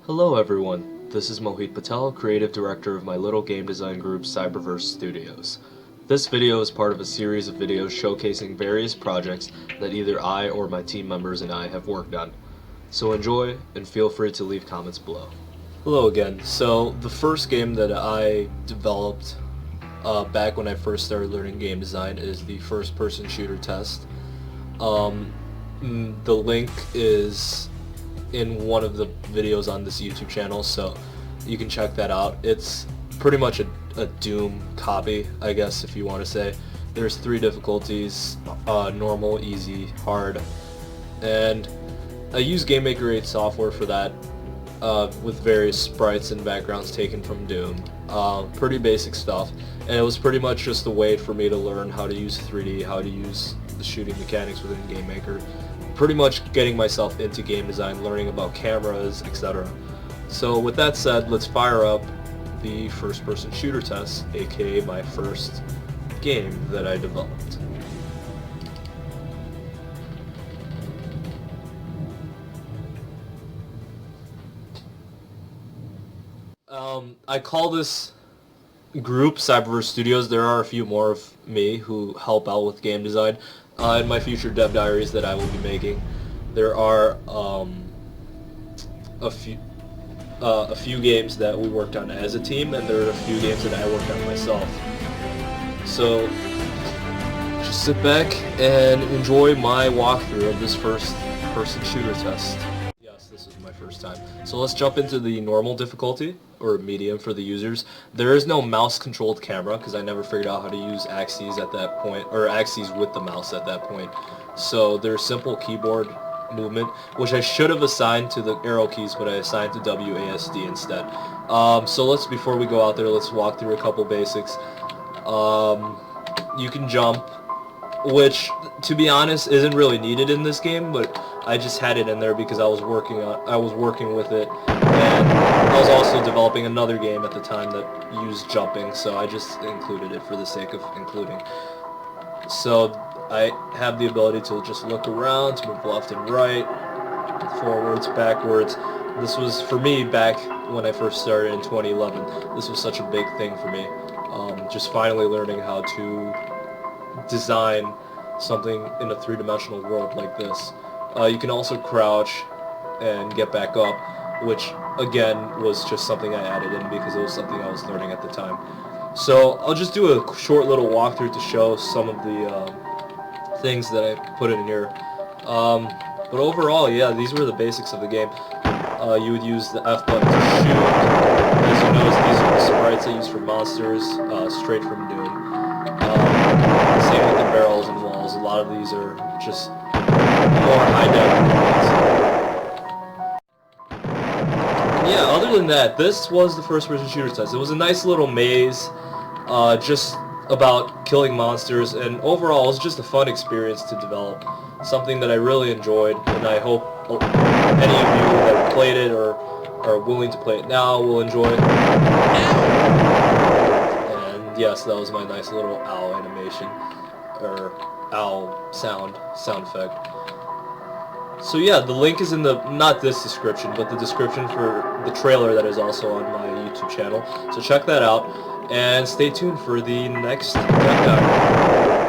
Hello everyone, this is Mohit Patel, Creative Director of my little game design group Cyberverse Studios. This video is part of a series of videos showcasing various projects that either I or my team members and I have worked on. So enjoy and feel free to leave comments below. Hello again. So the first game that I developed back when I first started learning game design is the first-person shooter test. The link is in one of the videos on this YouTube channel, so you can check that out. It's pretty much a Doom copy, I guess, if you want to say. There's 3 difficulties, normal, easy, hard, and I use GameMaker 8 software for that, with various sprites and backgrounds taken from Doom. Pretty basic stuff, and it was pretty much just a way for me to learn how to use 3D, how to use the shooting mechanics within GameMaker. Pretty much getting myself into game design, learning about cameras, etc. So with that said, let's fire up the first-person shooter test, aka my first game that I developed. I call this group Cyberverse Studios. There are a few more of me who help out with game design in my future dev diaries that I will be making. There are a few games that we worked on as a team, and there are a few games that I worked on myself. So just sit back and enjoy my walkthrough of this first-person shooter test. Yes, this is my first time. So let's jump into the normal difficulty, or medium for the users. There is no mouse-controlled camera, because I never figured out how to use axes at that point, or axes with the mouse at that point. So there's simple keyboard movement, which I should have assigned to the arrow keys, but I assigned to WASD instead. So before we go out there, let's walk through a couple basics. You can jump, which, to be honest, isn't really needed in this game, but I just had it in there because I was working with it, and I was also developing another game at the time that used jumping, so I just included it for the sake of including. So I have the ability to just look around, to move left and right, forwards, backwards. This was, for me, back when I first started in 2011, this was such a big thing for me. Just finally learning how to design something in a 3-dimensional world like this. You can also crouch and get back up, which again was just something I added in because it was something I was learning at the time. So I'll just do a short little walkthrough to show some of the things that I put in here. But overall, yeah, these were the basics of the game. You would use the F button to shoot. As you notice, these are the sprites I use for monsters, straight from Doom. Same with the barrels and walls. A lot of these are just more high-def movements. Yeah, other than that, this was the first-person shooter test. It was a nice little maze, just about killing monsters, and overall it was just a fun experience to develop. Something that I really enjoyed, and I hope any of you that have played it or are willing to play it now will enjoy it. And yes, that was my nice little owl animation, or owl sound effect. So yeah, the link is in not this description, but the description for the trailer that is also on my YouTube channel. So check that out, and stay tuned for the next dev diary.